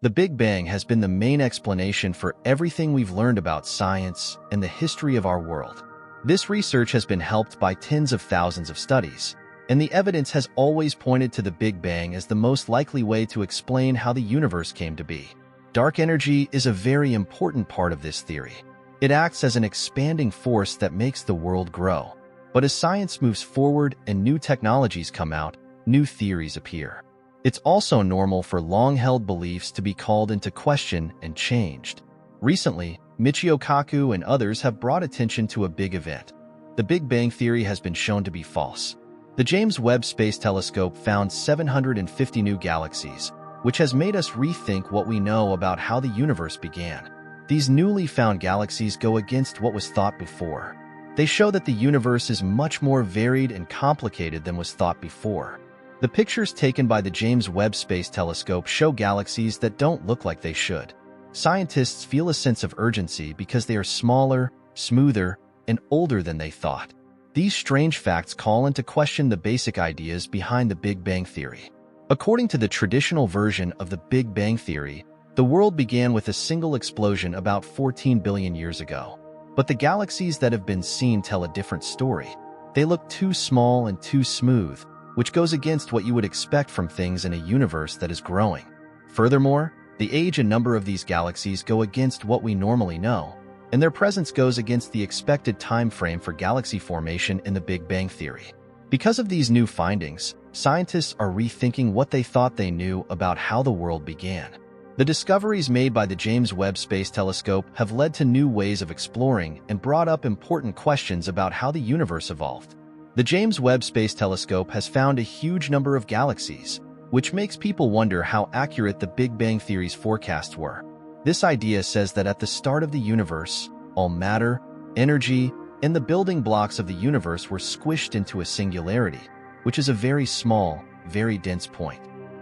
The Big Bang has been the main explanation for everything we've learned about science and the history of our world. This research has been helped by tens of thousands of studies, and the evidence has always pointed to the Big Bang as the most likely way to explain how the universe came to be. Dark energy is a very important part of this theory. It acts as an expanding force that makes the world grow. But as science moves forward and new technologies come out, new theories appear. It's also normal for long-held beliefs to be called into question and changed. Recently, Michio Kaku and others have brought attention to a big event. The Big Bang Theory has been shown to be false. The James Webb Space Telescope found 750 new galaxies, which has made us rethink what we know about how the universe began. These newly found galaxies go against what was thought before. They show that the universe is much more varied and complicated than was thought before. The pictures taken by the James Webb Space Telescope show galaxies that don't look like they should. Scientists feel a sense of urgency because they are smaller, smoother, and older than they thought. These strange facts call into question the basic ideas behind the Big Bang Theory. According to the traditional version of the Big Bang Theory, the world began with a single explosion about 14 billion years ago. But the galaxies that have been seen tell a different story. They look too small and too smooth, which goes against what you would expect from things in a universe that is growing. Furthermore, the age and number of these galaxies go against what we normally know, and their presence goes against the expected time frame for galaxy formation in the Big Bang Theory. Because of these new findings, scientists are rethinking what they thought they knew about how the world began. The discoveries made by the James Webb Space Telescope have led to new ways of exploring and brought up important questions about how the universe evolved. The James Webb Space Telescope has found a huge number of galaxies, which makes people wonder how accurate the Big Bang Theory's forecasts were. This idea says that at the start of the universe, all matter, energy, and the building blocks of the universe were squished into a singularity, which is a very small, very dense point.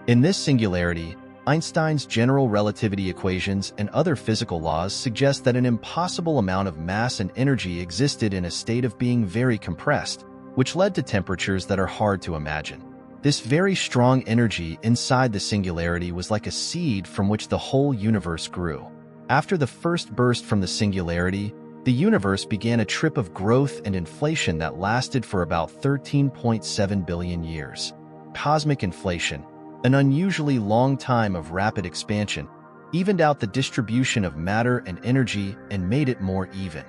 In this singularity, Einstein's general relativity equations and other physical laws suggest that an impossible amount of mass and energy existed in a state of being very compressed, which led to temperatures that are hard to imagine. This very strong energy inside the singularity was like a seed from which the whole universe grew. After the first burst from the singularity, the universe began a trip of growth and inflation that lasted for about 13.7 billion years. Cosmic inflation, an unusually long time of rapid expansion, evened out the distribution of matter and energy and made it more even.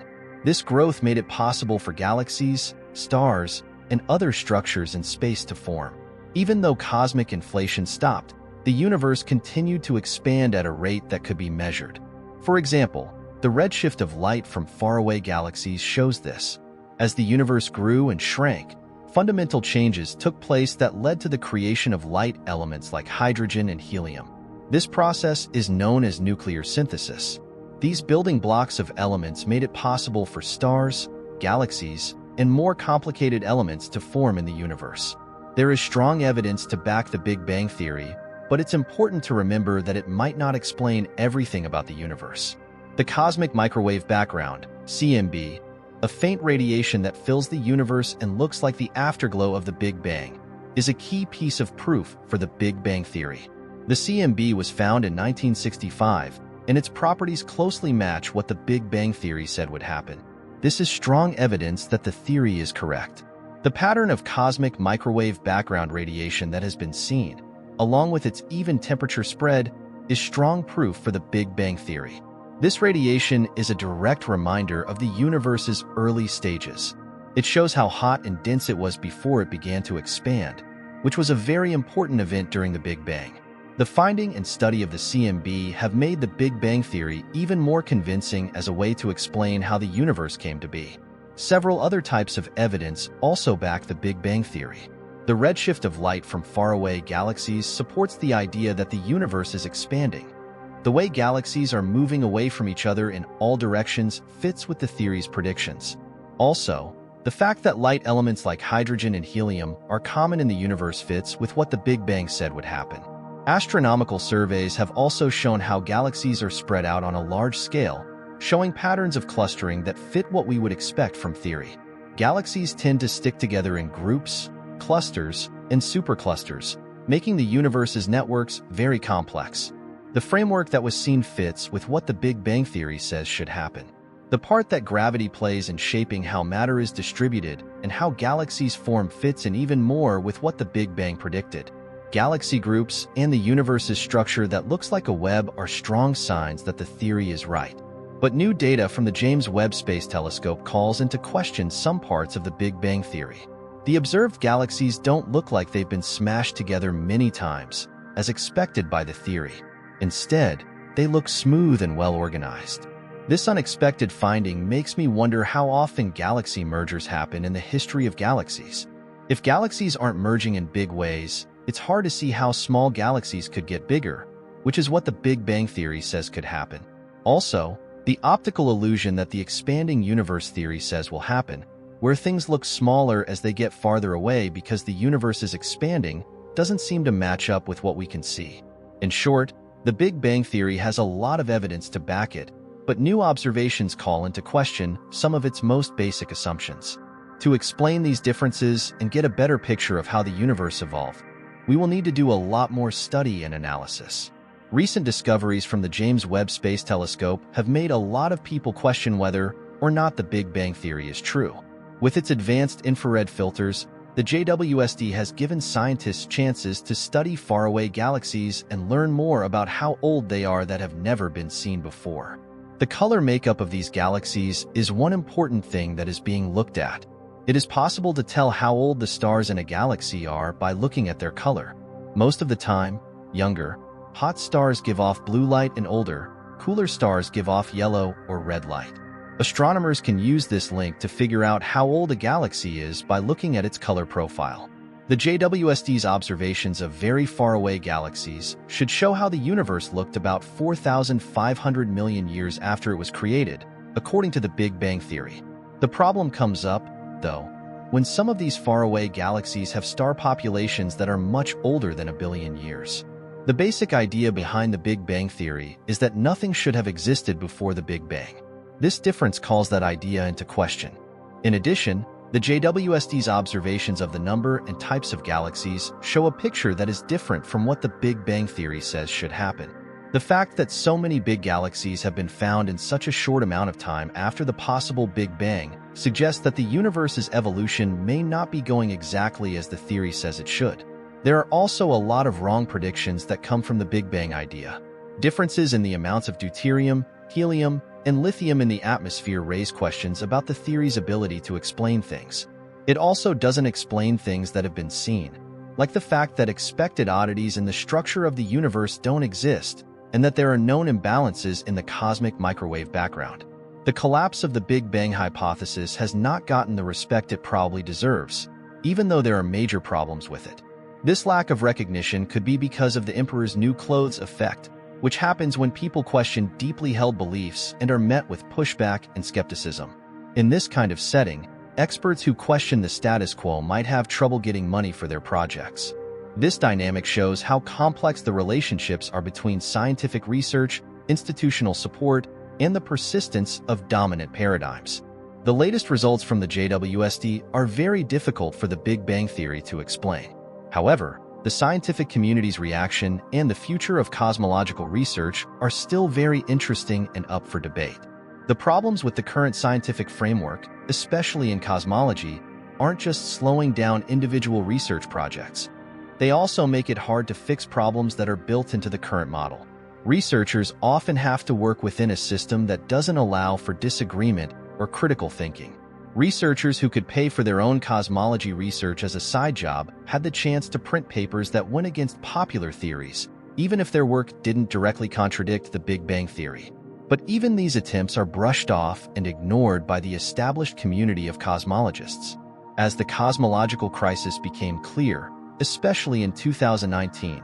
This growth made it possible for galaxies, stars, and other structures in space to form. Even though cosmic inflation stopped, the universe continued to expand at a rate that could be measured. For example, the redshift of light from faraway galaxies shows this. As the universe grew and shrank, fundamental changes took place that led to the creation of light elements like hydrogen and helium. This process is known as nuclear synthesis. These building blocks of elements made it possible for stars, galaxies, and more complicated elements to form in the universe. There is strong evidence to back the Big Bang Theory, but it's important to remember that it might not explain everything about the universe. The cosmic microwave background, CMB, a faint radiation that fills the universe and looks like the afterglow of the Big Bang, is a key piece of proof for the Big Bang Theory. The CMB was found in 1965, and its properties closely match what the Big Bang Theory said would happen. This is strong evidence that the theory is correct. The pattern of cosmic microwave background radiation that has been seen, along with its even temperature spread, is strong proof for the Big Bang Theory. This radiation is a direct reminder of the universe's early stages. It shows how hot and dense it was before it began to expand, which was a very important event during the Big Bang. The finding and study of the CMB have made the Big Bang Theory even more convincing as a way to explain how the universe came to be. Several other types of evidence also back the Big Bang Theory. The redshift of light from faraway galaxies supports the idea that the universe is expanding. The way galaxies are moving away from each other in all directions fits with the theory's predictions. Also, the fact that light elements like hydrogen and helium are common in the universe fits with what the Big Bang said would happen. Astronomical surveys have also shown how galaxies are spread out on a large scale, showing patterns of clustering that fit what we would expect from theory. Galaxies tend to stick together in groups, clusters, and superclusters, making the universe's networks very complex. The framework that was seen fits with what the Big Bang Theory says should happen. The part that gravity plays in shaping how matter is distributed and how galaxies form fits in even more with what the Big Bang predicted. Galaxy groups and the universe's structure that looks like a web are strong signs that the theory is right. But new data from the James Webb Space Telescope calls into question some parts of the Big Bang Theory. The observed galaxies don't look like they've been smashed together many times, as expected by the theory. Instead, they look smooth and well-organized. This unexpected finding makes me wonder how often galaxy mergers happen in the history of galaxies. If galaxies aren't merging in big ways, it's hard to see how small galaxies could get bigger, which is what the Big Bang Theory says could happen. Also, the optical illusion that the expanding universe theory says will happen, where things look smaller as they get farther away because the universe is expanding, doesn't seem to match up with what we can see. In short, the Big Bang Theory has a lot of evidence to back it, but new observations call into question some of its most basic assumptions. To explain these differences and get a better picture of how the universe evolved, we will need to do a lot more study and analysis. Recent discoveries from the James Webb Space Telescope have made a lot of people question whether or not the Big Bang Theory is true. With its advanced infrared filters, the JWST has given scientists chances to study faraway galaxies and learn more about how old they are that have never been seen before. The color makeup of these galaxies is one important thing that is being looked at. It is possible to tell how old the stars in a galaxy are by looking at their color. Most of the time, younger, hot stars give off blue light and older, cooler stars give off yellow or red light. Astronomers can use this link to figure out how old a galaxy is by looking at its color profile. The JWST's observations of very far-away galaxies should show how the universe looked about 4,500 million years after it was created, according to the Big Bang Theory. The problem comes up, though, when some of these faraway galaxies have star populations that are much older than a billion years. The basic idea behind the Big Bang Theory is that nothing should have existed before the Big Bang. This difference calls that idea into question. In addition, the JWST's observations of the number and types of galaxies show a picture that is different from what the Big Bang Theory says should happen. The fact that so many big galaxies have been found in such a short amount of time after the possible Big Bang suggests that the universe's evolution may not be going exactly as the theory says it should. There are also a lot of wrong predictions that come from the Big Bang idea. Differences in the amounts of deuterium, helium, and lithium in the atmosphere raise questions about the theory's ability to explain things. It also doesn't explain things that have been seen, like the fact that expected oddities in the structure of the universe don't exist, and that there are known imbalances in the cosmic microwave background. The collapse of the Big Bang hypothesis has not gotten the respect it probably deserves, even though there are major problems with it. This lack of recognition could be because of the emperor's new clothes effect, which happens when people question deeply held beliefs and are met with pushback and skepticism. In this kind of setting, experts who question the status quo might have trouble getting money for their projects. This dynamic shows how complex the relationships are between scientific research, institutional support, and the persistence of dominant paradigms. The latest results from the JWST are very difficult for the Big Bang Theory to explain. However, the scientific community's reaction and the future of cosmological research are still very interesting and up for debate. The problems with the current scientific framework, especially in cosmology, aren't just slowing down individual research projects. They also make it hard to fix problems that are built into the current model. Researchers often have to work within a system that doesn't allow for disagreement or critical thinking. Researchers who could pay for their own cosmology research as a side job had the chance to print papers that went against popular theories, even if their work didn't directly contradict the Big Bang Theory. But even these attempts are brushed off and ignored by the established community of cosmologists. As the cosmological crisis became clear, especially in 2019,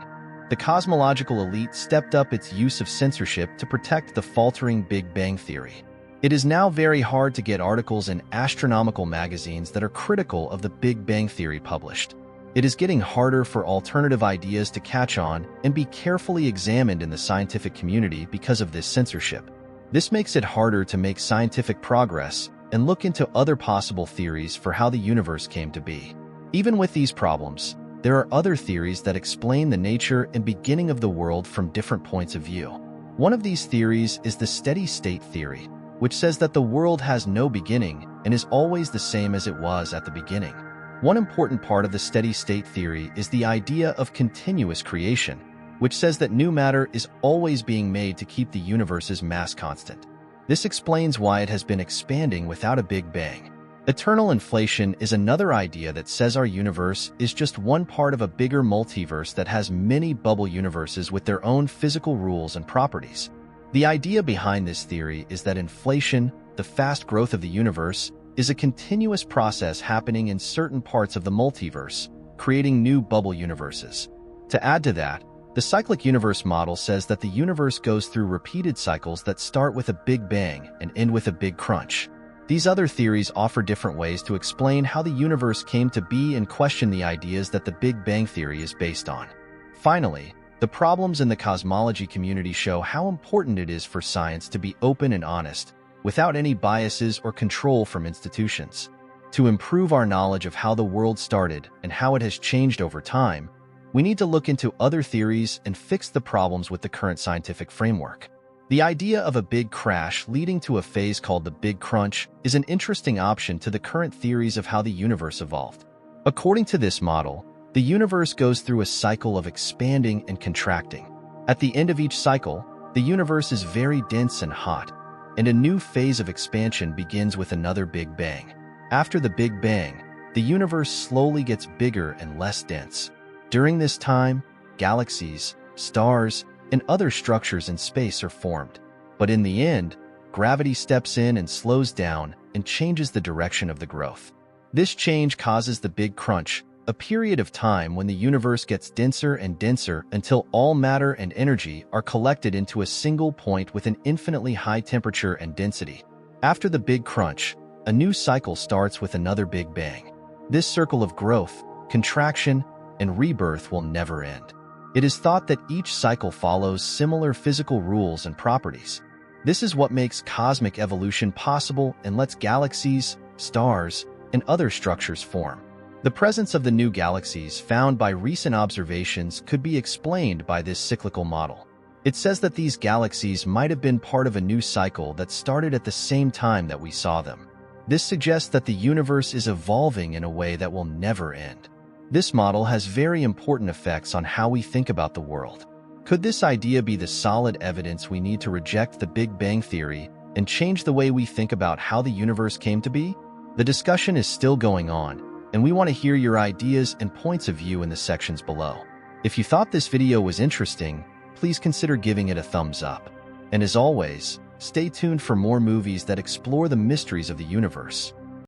the cosmological elite stepped up its use of censorship to protect the faltering Big Bang Theory. It is now very hard to get articles in astronomical magazines that are critical of the Big Bang Theory published. It is getting harder for alternative ideas to catch on and be carefully examined in the scientific community because of this censorship. This makes it harder to make scientific progress and look into other possible theories for how the universe came to be. Even with these problems, there are other theories that explain the nature and beginning of the world from different points of view. One of these theories is the steady-state theory, which says that the world has no beginning and is always the same as it was at the beginning. One important part of the steady-state theory is the idea of continuous creation, which says that new matter is always being made to keep the universe's mass constant. This explains why it has been expanding without a big bang. Eternal inflation is another idea that says our universe is just one part of a bigger multiverse that has many bubble universes with their own physical rules and properties. The idea behind this theory is that inflation, the fast growth of the universe, is a continuous process happening in certain parts of the multiverse, creating new bubble universes. To add to that, the cyclic universe model says that the universe goes through repeated cycles that start with a big bang and end with a big crunch. These other theories offer different ways to explain how the universe came to be and question the ideas that the Big Bang Theory is based on. Finally, the problems in the cosmology community show how important it is for science to be open and honest, without any biases or control from institutions. To improve our knowledge of how the world started and how it has changed over time, we need to look into other theories and fix the problems with the current scientific framework. The idea of a big crash leading to a phase called the Big Crunch is an interesting option to the current theories of how the universe evolved. According to this model, the universe goes through a cycle of expanding and contracting. At the end of each cycle, the universe is very dense and hot, and a new phase of expansion begins with another Big Bang. After the Big Bang, the universe slowly gets bigger and less dense. During this time, galaxies, stars, and other structures in space are formed. But in the end, gravity steps in and slows down and changes the direction of the growth. This change causes the Big Crunch, a period of time when the universe gets denser and denser until all matter and energy are collected into a single point with an infinitely high temperature and density. After the Big Crunch, a new cycle starts with another Big Bang. This circle of growth, contraction, and rebirth will never end. It is thought that each cycle follows similar physical rules and properties. This is what makes cosmic evolution possible and lets galaxies, stars, and other structures form. The presence of the new galaxies found by recent observations could be explained by this cyclical model. It says that these galaxies might have been part of a new cycle that started at the same time that we saw them. This suggests that the universe is evolving in a way that will never end. This model has very important effects on how we think about the world. Could this idea be the solid evidence we need to reject the Big Bang Theory and change the way we think about how the universe came to be? The discussion is still going on, and we want to hear your ideas and points of view in the sections below. If you thought this video was interesting, please consider giving it a thumbs up. And as always, stay tuned for more movies that explore the mysteries of the universe.